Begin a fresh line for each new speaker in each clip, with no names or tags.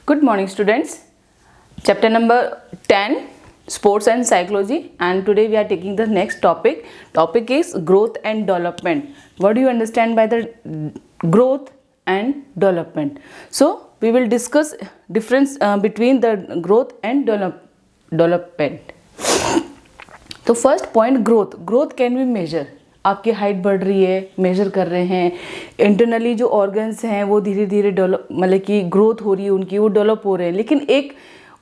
Good morning, students. Chapter number 10, Sports and Psychology, and today we are taking the next topic. Topic is growth and development. What do you understand by the growth and development? So we will discuss difference between the growth and development. तो first point growth can be measure. आपकी height बढ़ रही है, major कर रहे हैं. Internally जो organs हैं वो धीरे धीरे डेवलप, मतलब कि ग्रोथ हो रही है उनकी, वो डेवलप हो रहे हैं. लेकिन एक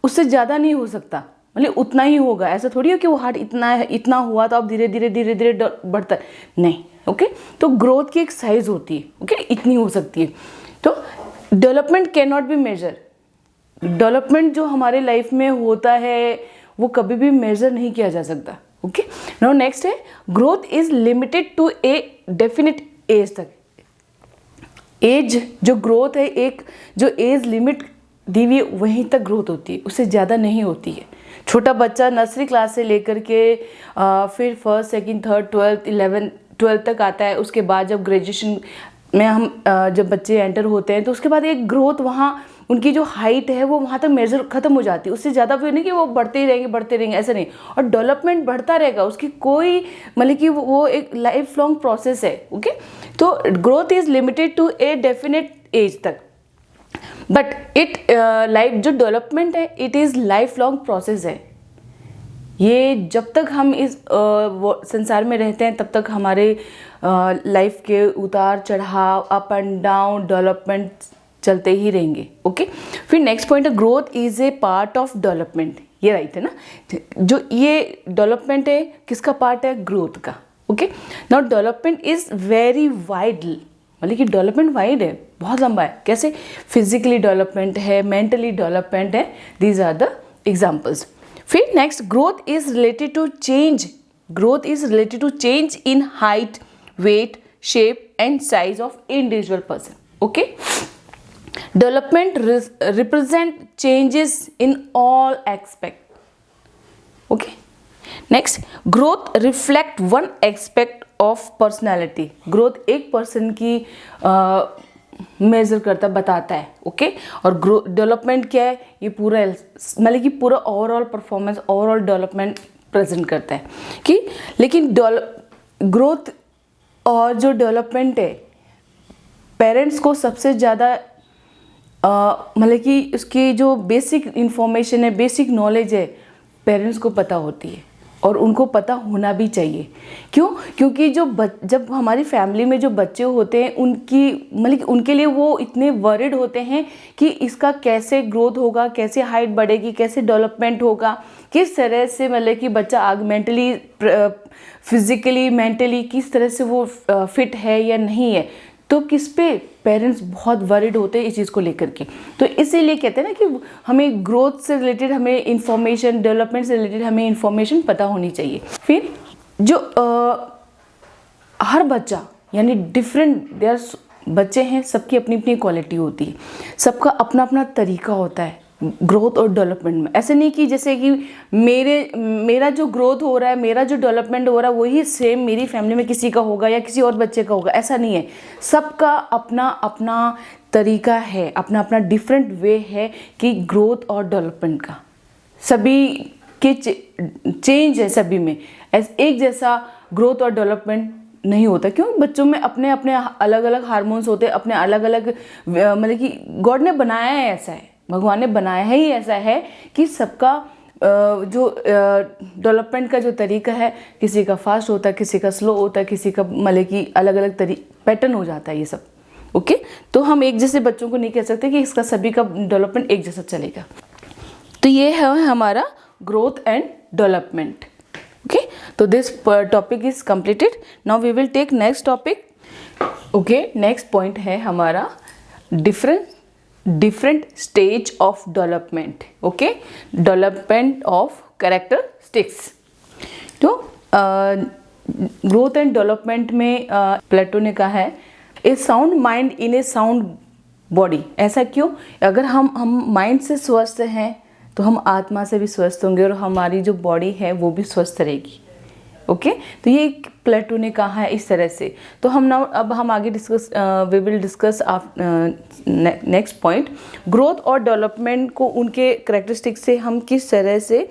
उससे ज़्यादा नहीं हो सकता, मतलब उतना ही होगा. ऐसा थोड़ी है कि वो हार्ट इतना हुआ तो अब धीरे धीरे बढ़ता नहीं. ओके, तो ग्रोथ की एक साइज होती है. ओके, इतनी हो सकती है. तो development can not be measure. Development जो हमारे लाइफ में होता है वो कभी भी मेजर नहीं किया जा सकता. ओके, नाउ नेक्स्ट है growth is limited to a definite age तक. एज जो ग्रोथ है, एक जो एज लिमिट दी हुई वहीं तक ग्रोथ होती है, उससे ज़्यादा नहीं होती है. छोटा बच्चा नर्सरी क्लास से लेकर के फिर फर्स्ट सेकंड थर्ड 12th तक आता है. उसके बाद जब ग्रेजुएशन में हम जब बच्चे एंटर होते हैं तो उसके बाद एक ग्रोथ, वहाँ उनकी जो हाइट है वो वहाँ तक मेजर ख़त्म हो जाती है. उससे ज़्यादा भी नहीं कि वो बढ़ते ही रहेंगे, ऐसा नहीं. और डेवलपमेंट बढ़ता रहेगा, उसकी कोई मतलब कि वो एक लाइफ लॉन्ग प्रोसेस है. ओके, तो growth is limited to a definite age तक, बट इट लाइफ जो डेवलपमेंट है it is life long process है. ये जब तक हम इस संसार में रहते हैं तब तक हमारे लाइफ के उतार चढ़ाव, अप एंड डाउन, डेवलपमेंट चलते ही रहेंगे. ओके, फिर नेक्स्ट पॉइंट है growth is a part of development. ये राइट है ना, जो ये डेवलपमेंट है किसका पार्ट है? ग्रोथ का. Okay, now development is very wide, मतलब कि डेवलपमेंट वाइड है, बहुत लंबा है. कैसे? फिजिकली डेवलपमेंट है, मेंटली डेवलपमेंट है. These are the examples. फिर next growth is related to change. Growth is related to change in height, weight, shape and size of individual person. Okay, development represent changes in all aspect. Okay, next growth reflect one aspect of personality. growth एक person की major करता, बताता है. Okay, और development क्या है? ये पूरा मतलब कि पूरा overall performance, overall development present करता है. कि लेकिन ग्रोथ और जो डेवलपमेंट है, पेरेंट्स को सबसे ज़्यादा मतलब कि उसकी जो बेसिक इंफॉर्मेशन है, बेसिक नॉलेज है, पेरेंट्स को पता होती है और उनको पता होना भी चाहिए. क्यों? क्योंकि जब हमारी फैमिली में जो बच्चे होते हैं उनकी मतलब कि उनके लिए वो इतने वरिड होते हैं कि इसका कैसे ग्रोथ होगा, कैसे हाइट बढ़ेगी, कैसे डेवलपमेंट होगा, किस तरह से मतलब कि बच्चा आगे मेंटली, फिजिकली, मेंटली किस तरह से वो फिट है या नहीं है. तो किस पे पेरेंट्स बहुत वरिड होते हैं इस चीज़ को लेकर के. तो इसीलिए कहते हैं ना कि हमें ग्रोथ से रिलेटेड हमें इंफॉर्मेशन, डेवलपमेंट से रिलेटेड हमें इंफॉर्मेशन पता होनी चाहिए. फिर जो हर बच्चा यानी डिफरेंट बच्चे हैं, सबकी अपनी अपनी क्वालिटी होती है, सबका अपना अपना तरीका होता है ग्रोथ और डेवलपमेंट में. ऐसे नहीं कि जैसे कि मेरा जो ग्रोथ हो रहा है, मेरा जो डेवलपमेंट हो रहा है वही सेम मेरी फैमिली में किसी का होगा या किसी और बच्चे का होगा. ऐसा नहीं है. सबका अपना अपना तरीका है, अपना अपना डिफरेंट वे है कि ग्रोथ और डेवलपमेंट का. सभी के चेंज है सभी में. एक जैसा ग्रोथ और डेवलपमेंट नहीं होता. क्यों? बच्चों में अपने अपने अलग अलग हार्मोन्स होते हैं, अपने अलग अलग, मतलब कि गॉड ने बनाया है, ऐसा है, भगवान ने बनाया है ही ऐसा है कि सबका जो डेवलपमेंट का जो तरीका है, किसी का फास्ट होता है, किसी का स्लो होता है, किसी का मतलब कि अलग अलग पैटर्न हो जाता है ये सब. ओके, तो हम एक जैसे बच्चों को नहीं कह सकते कि इसका सभी का डेवलपमेंट एक जैसा चलेगा. तो ये है हमारा ग्रोथ एंड डेवलपमेंट. ओके, तो this topic is completed. Now we will take next topic. Okay, next point है हमारा different stage of development. Okay, development of characteristics. तो ग्रोथ एंड डेवलपमेंट में प्लेटो ने कहा है a sound mind in a sound body. ऐसा क्यों? अगर हम माइंड से स्वस्थ हैं तो हम आत्मा से भी स्वस्थ होंगे और हमारी जो बॉडी है वो भी स्वस्थ रहेगी. ओके तो ये प्लेटो ने कहा है इस तरह से। तो हम नाउ अब हम आगे we will discuss next point, growth और डेवलपमेंट को उनके करेक्टरिस्टिक्स से हम किस तरह से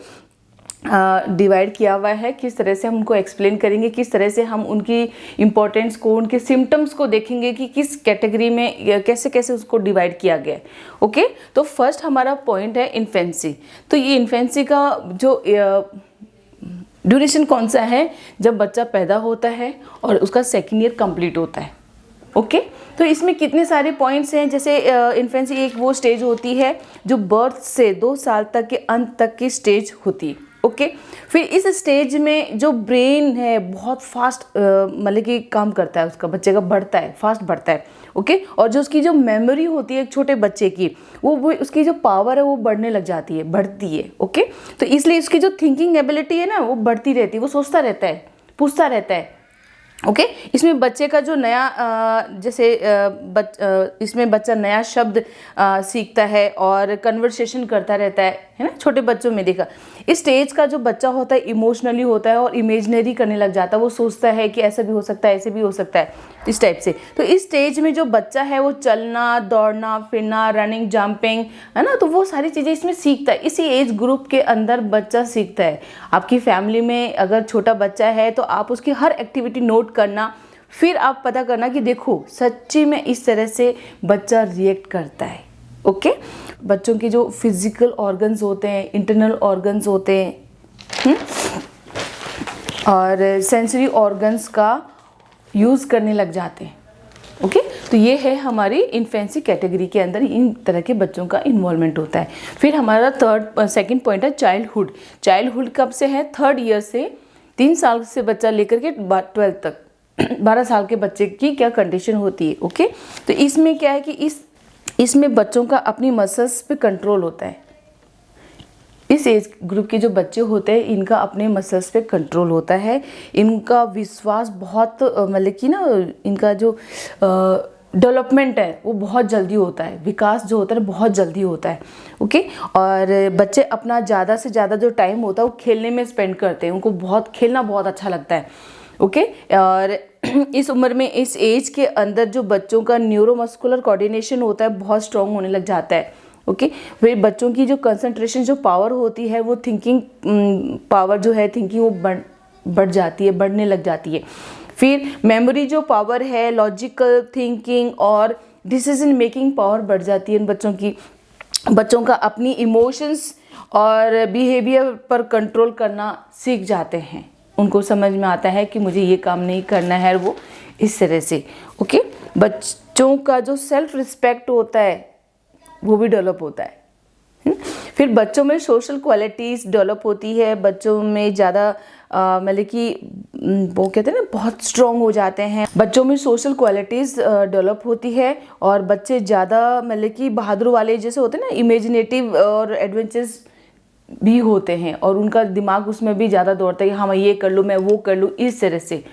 डिवाइड किया हुआ है, किस तरह से हम उनको एक्सप्लेन करेंगे, किस तरह से हम उनकी इम्पोर्टेंस को, उनके सिम्टम्स को देखेंगे कि किस कैटेगरी में कैसे कैसे उसको डिवाइड किया गया है। ओके तो फर्स्ट हमारा पॉइंट है इन्फेंसी। तो ये इन्फेंसी का जो ड्यूरेशन कौन सा है, जब बच्चा पैदा होता है और उसका सेकेंड ईयर कंप्लीट होता है। ओके तो इसमें कितने सारे पॉइंट्स हैं, जैसे इन्फेंसी एक वो स्टेज होती है जो बर्थ से 2 साल तक के अंत तक की स्टेज होती है। ओके फिर इस स्टेज में जो ब्रेन है बहुत फास्ट मतलब कि काम करता है, उसका बच्चे का बढ़ता है, फास्ट बढ़ता है। ओके और जो उसकी जो मेमोरी होती है एक छोटे बच्चे की, वो उसकी जो पावर है वो बढ़ने लग जाती है, बढ़ती है। ओके तो इसलिए उसकी जो थिंकिंग एबिलिटी है ना वो बढ़ती रहती है, वो सोचता रहता है, पूछता रहता है। ओके इसमें बच्चे का जो नया इसमें बच्चा नया शब्द सीखता है और कन्वर्सेशन करता रहता है ना। छोटे बच्चों में देखा इस स्टेज का जो बच्चा होता है इमोशनली होता है और इमेजिनरी करने लग जाता है, वो सोचता है कि ऐसा भी हो सकता है, ऐसे भी हो सकता है, इस टाइप से। तो इस स्टेज में जो बच्चा है वो चलना, दौड़ना, फिरना, रनिंग, जंपिंग है ना, तो वो सारी चीज़ें इसमें सीखता है। इसी एज ग्रुप के अंदर बच्चा सीखता है। आपकी फैमिली में अगर छोटा बच्चा है तो आप उसकी हर एक्टिविटी नोट करना, फिर आप पता करना कि देखो सच्ची में इस तरह से बच्चा रिएक्ट करता है। ओके बच्चों के जो फिजिकल ऑर्गन्स होते हैं, इंटरनल ऑर्गन्स होते हैं और सेंसरी ऑर्गन्स का यूज़ करने लग जाते हैं। ओके तो ये है हमारी इन्फेंसी कैटेगरी के अंदर इन तरह के बच्चों का इन्वॉल्वमेंट होता है। फिर हमारा सेकंड पॉइंट है चाइल्डहुड। चाइल्डहुड कब से है, 3rd ईयर से, 3 साल से बच्चा लेकर के 12 तक 12 साल के बच्चे की क्या कंडीशन होती है। ओके तो इसमें क्या है कि इसमें बच्चों का अपनी मसल्स पे कंट्रोल होता है। इस एज ग्रुप के जो बच्चे होते हैं इनका अपने मसल्स पे कंट्रोल होता है, इनका विश्वास बहुत मतलब कि ना इनका जो डेवलपमेंट है वो बहुत जल्दी होता है, विकास जो होता है बहुत जल्दी होता है। ओके और बच्चे अपना ज़्यादा से ज़्यादा जो टाइम होता है वो खेलने में स्पेंड करते हैं, उनको बहुत खेलना बहुत अच्छा लगता है। ओके और इस उम्र में, इस एज के अंदर जो बच्चों का न्यूरोमस्कुलर कोऑर्डिनेशन होता है बहुत स्ट्रॉन्ग होने लग जाता है। ओके फिर बच्चों की जो कंसंट्रेशन, जो पावर होती है, वो थिंकिंग पावर जो है, थिंकिंग वो बढ़ जाती है, बढ़ने लग जाती है। फिर मेमोरी जो पावर है, लॉजिकल थिंकिंग और डिसीजन मेकिंग पावर बढ़ जाती है इन बच्चों की। बच्चों का अपनी इमोशंस और बिहेवियर पर कंट्रोल करना सीख जाते हैं, उनको समझ में आता है कि मुझे ये काम नहीं करना है, वो इस तरह से। ओके बच्चों का जो सेल्फ रिस्पेक्ट होता है वो भी डेवलप होता है। फिर बच्चों में सोशल क्वालिटीज़ डेवलप होती है, बच्चों में ज़्यादा मतलब कि वो कहते हैं ना बहुत स्ट्रॉन्ग हो जाते हैं, बच्चों में सोशल क्वालिटीज़ डेवलप होती है और बच्चे ज़्यादा मतलब कि बहादुर वाले जैसे होते हैं ना, इमेजिनेटिव और एडवेंचर्स भी होते हैं और उनका दिमाग उसमें भी ज़्यादा दौड़ता है कि हाँ मैं ये कर लूँ, मैं वो कर लूँ, इस तरह से।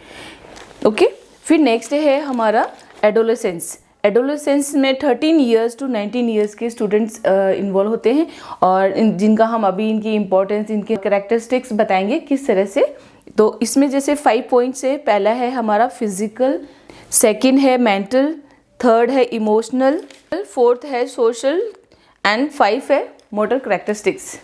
ओके फिर नेक्स्ट है हमारा एडोलेसेंस। एडोलेसेंस में 13 ईयर्स टू 19 ईयर्स के स्टूडेंट्स इन्वॉल्व होते हैं और जिनका हम अभी इनकी इम्पोर्टेंस, इनके कैरेक्टरिस्टिक्स बताएंगे किस तरह से। तो इसमें जैसे 5 पॉइंट्स है। पहला है हमारा फिजिकल, सेकंड है मेंटल, थर्ड है इमोशनल, फोर्थ है सोशल एंड 5 है motor characteristics.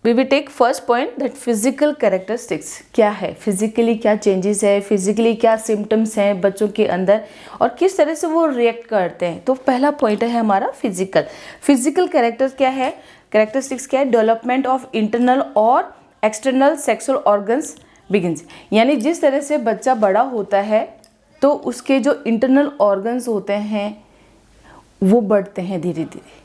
We will take first point that physical characteristics क्या है, फिजिकली क्या चेंजेस है, फिजिकली क्या सिम्टम्स हैं बच्चों के अंदर और किस तरह से वो रिएक्ट करते हैं। तो पहला पॉइंट है हमारा फिजिकल कैरेक्टर्स क्या है, कैरेक्टरिस्टिक्स क्या है, डेवलपमेंट ऑफ इंटरनल और एक्सटर्नल सेक्सुअल ऑर्गन्स बिगिंस। यानी जिस तरह से बच्चा बड़ा होता है तो उसके जो इंटरनल ऑर्गन्स होते हैं वो बढ़ते हैं धीरे धीरे।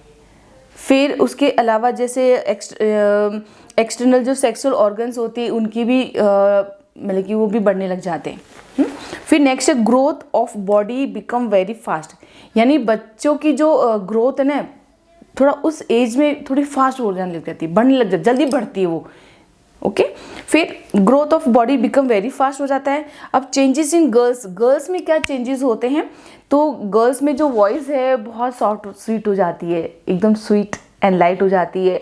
फिर उसके अलावा जैसे एक्सटर्नल जो सेक्सुअल ऑर्गन्स होती है उनकी भी मतलब कि वो भी बढ़ने लग जाते हैं। फिर नेक्स्ट है growth of body become very fast. यानी बच्चों की जो ग्रोथ है ना थोड़ा उस एज में थोड़ी फास्ट हो जाने लग जाती है, बढ़ने लग जाती, जल्दी बढ़ती है वो। ओके फिर growth of body become very fast हो जाता है। अब चेंजेस इन गर्ल्स में क्या चेंजेस होते हैं, तो गर्ल्स में जो वॉइस है बहुत सॉफ्ट स्वीट हो जाती है, एकदम स्वीट एंड लाइट हो जाती है।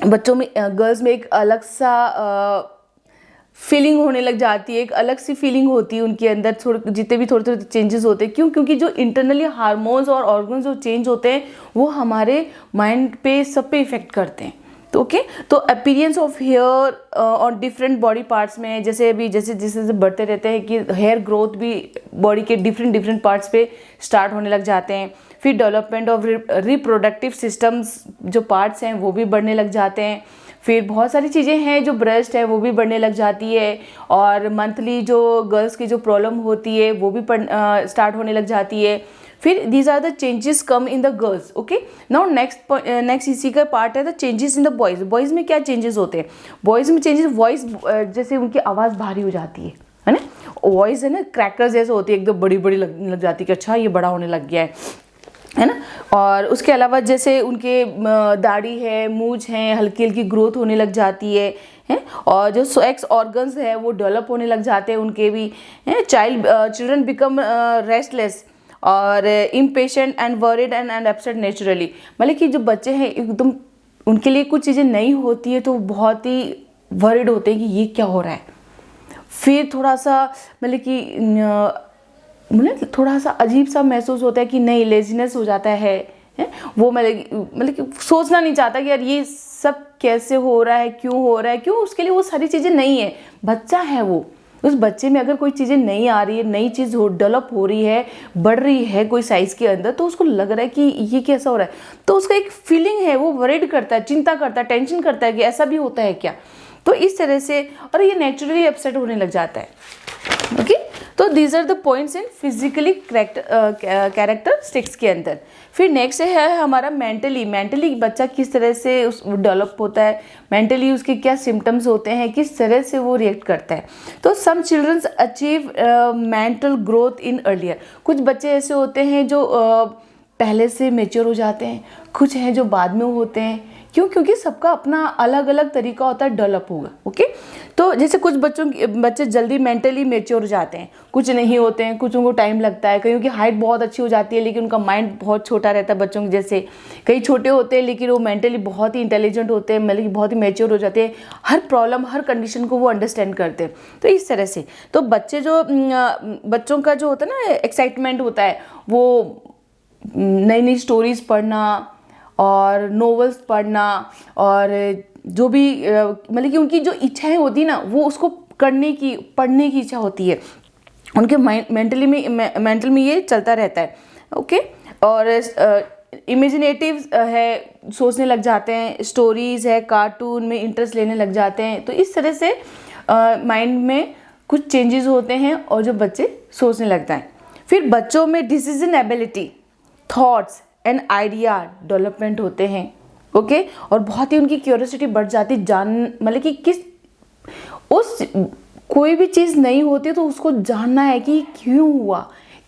बच्चों में गर्ल्स में एक अलग सा फीलिंग होने लग जाती है, एक अलग सी फीलिंग होती है उनके अंदर, थोड़े जितने भी थोड़े थोड़े चेंजेस होते हैं। क्यों? क्योंकि जो इंटरनली हार्मोन्स और ऑर्गन्स जो चेंज होते हैं वो हमारे माइंड पे, सब पे इफेक्ट करते हैं। तो ओके, तो अपीयरेंस ऑफ हेयर और डिफरेंट बॉडी पार्ट्स में, जैसे अभी जैसे जैसे बढ़ते रहते हैं कि हेयर ग्रोथ भी बॉडी के डिफरेंट पार्ट्स पे स्टार्ट होने लग जाते हैं। फिर डेवलपमेंट ऑफ रिप्रोडक्टिव सिस्टम्स, जो पार्ट्स हैं वो भी बढ़ने लग जाते हैं। फिर बहुत सारी चीज़ें हैं, जो ब्रेस्ट है वो भी बढ़ने लग जाती है, और मंथली जो गर्ल्स की जो प्रॉब्लम होती है वो भी स्टार्ट होने लग जाती है। फिर these are the changes come in the girls. Okay, now next इसी का पार्ट है the changes in the boys. Boys में क्या चेंजेस होते हैं? बॉयज़ में चेंजेस, वॉइस, जैसे उनकी आवाज़ भारी हो जाती है ना, वॉइस है ना क्रैकर्स जैसे होती है, एकदम बड़ी बड़ी लग जाती है कि अच्छा ये बड़ा होने लग गया है ना। और उसके अलावा जैसे उनके दाढ़ी है, मूंछ है, हल्की हल्की ग्रोथ होने लग जाती है। और जो सेक्स ऑर्गन्स है वो डेवलप होने लग जाते हैं उनके भी। चिल्ड्रन बिकम रेस्टलेस और impatient and worried and upset naturally. मतलब कि जो बच्चे हैं एकदम, उनके लिए कुछ चीज़ें नई होती है तो बहुत ही वरीड होते हैं कि ये क्या हो रहा है। फिर थोड़ा सा मतलब कि थोड़ा सा अजीब सा महसूस होता है कि नहीं, लेजीनेस हो जाता है वो, मतलब कि सोचना नहीं चाहता कि यार ये सब कैसे हो रहा है, क्यों हो रहा है, क्यों, उसके लिए वो सारी चीज़ें नहीं है। बच्चा है वो, उस बच्चे में अगर कोई चीज़ें नहीं आ रही है, नई चीज़ डेवलप हो रही है, बढ़ रही है कोई साइज़ के अंदर, तो उसको लग रहा है कि ये कैसा हो रहा है, तो उसका एक फीलिंग है, वो वरीड करता है, चिंता करता है, टेंशन करता है कि ऐसा भी होता है क्या। तो इस तरह से, और ये नेचुरली अपसेट होने लग जाता है। ओके, तो these are the points in physically characteristics के अंदर। फिर नेक्स्ट है हमारा मेंटली बच्चा किस तरह से डेवलप होता है, मेंटली उसके क्या सिम्टम्स होते हैं, किस तरह से वो रिएक्ट करता है। तो some childrens achieve mental growth in earlier. कुछ बच्चे ऐसे होते हैं जो पहले से मेच्योर हो जाते हैं, कुछ हैं जो बाद में होते हैं। क्यों? क्योंकि सबका अपना अलग अलग तरीका होता है डेवलप होगा। ओके, तो जैसे कुछ बच्चे जल्दी मेंटली मेच्योर हो जाते हैं, कुछ नहीं होते हैं, कुछ उनको टाइम लगता है। कईयों की हाइट बहुत अच्छी हो जाती है लेकिन उनका माइंड बहुत छोटा रहता है बच्चों के जैसे। कई छोटे होते हैं लेकिन वो मेंटली बहुत ही इंटेलिजेंट होते हैं, मतलब कि बहुत ही मेच्योर हो जाते हैं, हर प्रॉब्लम, हर कंडीशन को वो अंडरस्टैंड करते हैं। तो इस तरह से तो बच्चों का जो होता है ना एक्साइटमेंट होता है, वो नई नई स्टोरीज पढ़ना और नॉवेल्स पढ़ना, और जो भी मतलब कि उनकी जो इच्छाएं होती है ना, वो उसको पढ़ने की इच्छा होती है उनके मेंटल में ये चलता रहता है। ओके, और इमेजिनेटिव है, सोचने लग जाते हैं, स्टोरीज है, कार्टून में इंटरेस्ट लेने लग जाते हैं। तो इस तरह से माइंड में कुछ चेंजेस होते हैं और जो बच्चे सोचने लगता है। फिर बच्चों में decision ability, thoughts and idea development होते हैं। ओके, और बहुत ही उनकी क्यूरियोसिटी बढ़ जाती, मतलब कि कोई भी चीज़ नहीं होती तो उसको जानना है कि क्यों हुआ,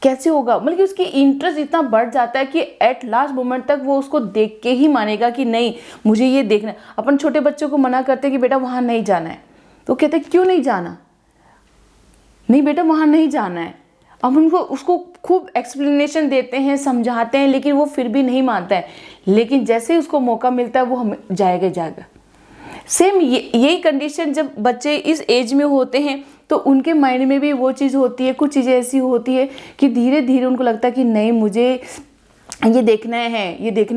कैसे होगा, मतलब कि उसकी इंटरेस्ट इतना बढ़ जाता है कि एट लास्ट मोमेंट तक वो उसको देख के ही मानेगा कि नहीं मुझे ये देखना है। अपन छोटे बच्चों को मना करते हैं कि बेटा वहाँ नहीं जाना है, तो कहते हैं क्यों नहीं जाना, नहीं बेटा वहाँ नहीं जाना है। अब उनको उसको खूब एक्सप्लेनेशन देते हैं, समझाते हैं, लेकिन वो फिर भी नहीं मानता है। लेकिन जैसे ही उसको मौका मिलता है वो हमें जाएगा। सेम यही कंडीशन जब बच्चे इस एज में होते हैं तो उनके माइंड में भी वो चीज़ होती है। कुछ चीज़ें ऐसी होती है कि धीरे धीरे उनको लगता है कि नहीं मुझे ये देखना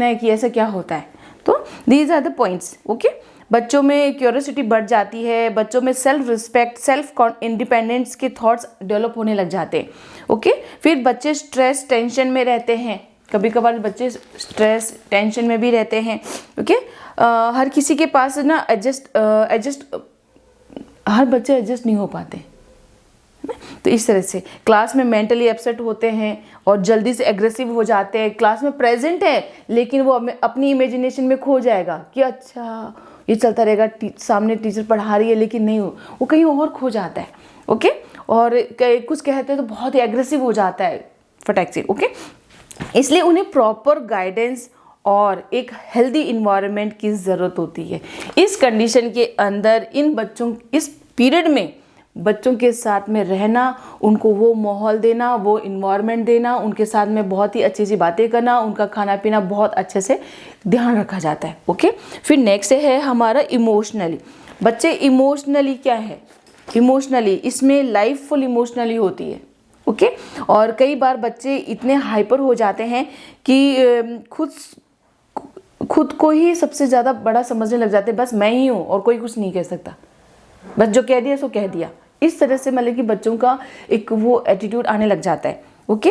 है कि ऐसा क्या होता है। तो these are the points. Okay, बच्चों में क्यूरियोसिटी बढ़ जाती है, बच्चों में सेल्फ रिस्पेक्ट, सेल्फ इंडिपेंडेंस के थॉट्स डेवलप होने लग जाते हैं। ओके, फिर बच्चे स्ट्रेस टेंशन में रहते हैं, कभी कभार बच्चे स्ट्रेस टेंशन में भी रहते हैं। ओके, हर किसी के पास ना हर बच्चे एडजस्ट नहीं हो पाते, तो इस तरह से क्लास में मेंटली अपसेट होते हैं और जल्दी से एग्रेसिव हो जाते हैं। क्लास में प्रेजेंट है लेकिन वो अपनी इमेजिनेशन में खो जाएगा कि अच्छा ये चलता रहेगा, सामने टीचर पढ़ा रही है लेकिन नहीं वो कहीं और खो जाता है। ओके, और कुछ कहते हैं तो बहुत ही एग्रेसिव हो जाता है फटाक से। ओके, इसलिए उन्हें प्रॉपर गाइडेंस और एक हेल्दी इन्वायरमेंट की ज़रूरत होती है। इस कंडीशन के अंदर इस पीरियड में बच्चों के साथ में रहना, उनको वो माहौल देना, वो इन्वायरमेंट देना, उनके साथ में बहुत ही अच्छी सी बातें करना, उनका खाना पीना बहुत अच्छे से ध्यान रखा जाता है। ओके, फिर नेक्स्ट है हमारा इमोशनली। बच्चे इमोशनली क्या है, इमोशनली, इसमें लाइफ फुल इमोशनली होती है। ओके और कई बार बच्चे इतने हाइपर हो जाते हैं कि खुद को ही सबसे ज़्यादा बड़ा समझने लग जाते हैं, बस मैं ही हूँ और कोई कुछ नहीं कह सकता, बस जो कह दिया सो कह दिया। इस तरह से मतलब कि बच्चों का एक वो एटीट्यूड आने लग जाता है। ओके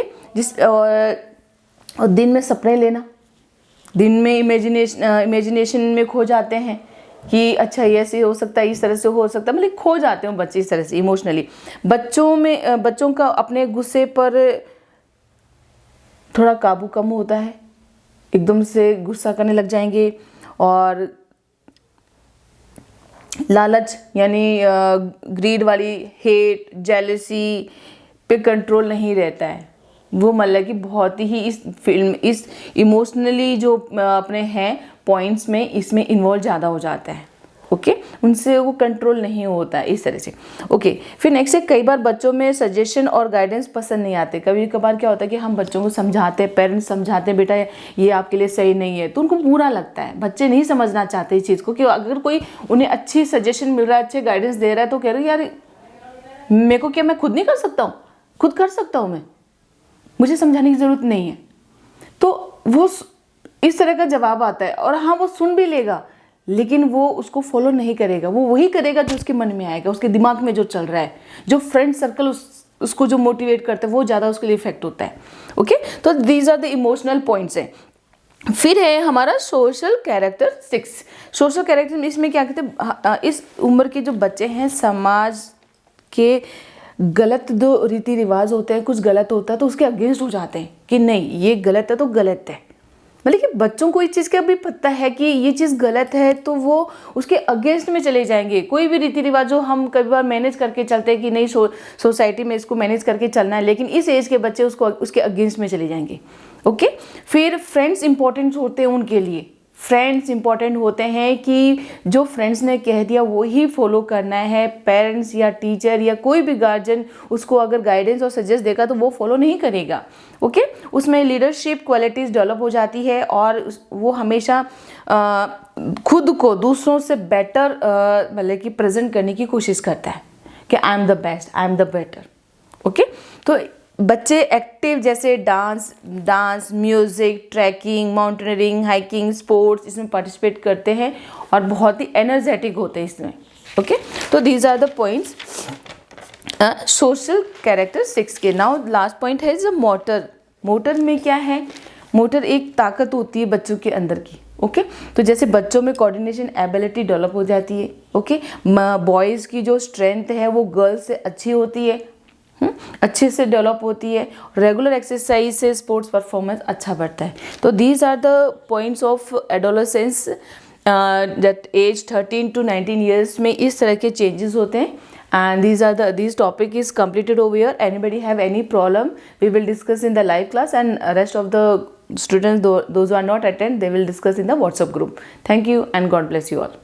और दिन में सपने लेना, दिन में इमेजिनेशन में खो जाते हैं कि अच्छा ये ऐसे हो सकता है, इस तरह से हो सकता है, मतलब खो जाते हैं बच्चे इस तरह से इमोशनली। बच्चों का अपने गुस्से पर थोड़ा काबू कम होता है, एकदम से गुस्सा करने लग जाएंगे और लालच यानी ग्रीड वाली, हेट, जेलसी पे कंट्रोल नहीं रहता है। वो मतलब कि बहुत ही इस इमोशनली जो अपने हैं पॉइंट्स में इसमें इन्वॉल्व ज़्यादा हो जाता है। ओके उनसे वो कंट्रोल नहीं होता है इस तरह से। ओके फिर नेक्स्ट है, कई बार बच्चों में सजेशन और गाइडेंस पसंद नहीं आते। कभी कभार क्या होता है कि हम बच्चों को समझाते हैं, पेरेंट्स समझाते हैं बेटा ये आपके लिए सही नहीं है, तो उनको बुरा लगता है। बच्चे नहीं समझना चाहते इस चीज़ को कि अगर कोई उन्हें अच्छी सजेशन मिल रहा है, अच्छे गाइडेंस दे रहा है, तो कह रहे हैं यार मेरे को क्या, मैं खुद नहीं कर सकता हूँ, खुद कर सकता हूँ मैं, मुझे समझाने की ज़रूरत नहीं है। तो वो इस तरह का जवाब आता है और हाँ वो सुन भी लेगा लेकिन वो उसको फॉलो नहीं करेगा। वो वही करेगा जो उसके मन में आएगा, उसके दिमाग में जो चल रहा है, जो फ्रेंड सर्कल उसको जो मोटिवेट करता है वो ज़्यादा उसके लिए इफेक्ट होता है। ओके तो these are the emotional points हैं। फिर है हमारा सोशल कैरेक्टर 6। सोशल कैरेक्टर इसमें क्या कहते हैं, इस उम्र के जो बच्चे हैं समाज के गलत जो रीति रिवाज होते हैं, कुछ गलत होता है तो उसके अगेंस्ट हो जाते हैं कि नहीं ये गलत है तो गलत है। मतलब कि बच्चों को इस चीज़ का भी पता है कि ये चीज़ गलत है तो वो उसके अगेंस्ट में चले जाएंगे। कोई भी रीति रिवाज जो हम कई बार मैनेज करके चलते हैं कि नहीं सोसाइटी में इसको मैनेज करके चलना है, लेकिन इस एज के बच्चे उसके अगेंस्ट में चले जाएंगे। ओके फिर फ्रेंड्स इंपॉर्टेंट होते हैं उनके लिए। फ्रेंड्स इंपॉर्टेंट होते हैं कि जो फ्रेंड्स ने कह दिया वो ही फॉलो करना है। पेरेंट्स या टीचर या कोई भी गार्जियन उसको अगर गाइडेंस और सजेस्ट देगा तो वो फॉलो नहीं करेगा। ओके उसमें लीडरशिप क्वालिटीज़ डेवलप हो जाती है और वो हमेशा खुद को दूसरों से बेटर मतलब कि प्रेजेंट करने की कोशिश करता है कि I am the best, I am the better. Okay तो बच्चे एक्टिव जैसे dance, music, trekking, mountaineering, hiking, sports इसमें पार्टिसिपेट करते हैं और बहुत ही एनर्जेटिक होते हैं इसमें। ओके तो these are the points social character 6 के। नाउ लास्ट पॉइंट है जो मोटर में क्या है, मोटर एक ताकत होती है बच्चों के अंदर की। ओके तो जैसे बच्चों में कोऑर्डिनेशन एबिलिटी डेवलप हो जाती है। ओके बॉयज़ की जो स्ट्रेंथ है वो गर्ल्स से अच्छी होती है, अच्छे से डेवलप होती है। रेगुलर एक्सरसाइज से स्पोर्ट्स परफॉर्मेंस अच्छा बढ़ता है। तो these are the points of adolescence that age 13 to 19 years में इस तरह के चेंजेस होते हैं। and these topic is completed over here. Anybody have any problem, we will discuss in the live class, and rest of the students those who are not attend, they will discuss in the WhatsApp group. Thank you and God bless you all.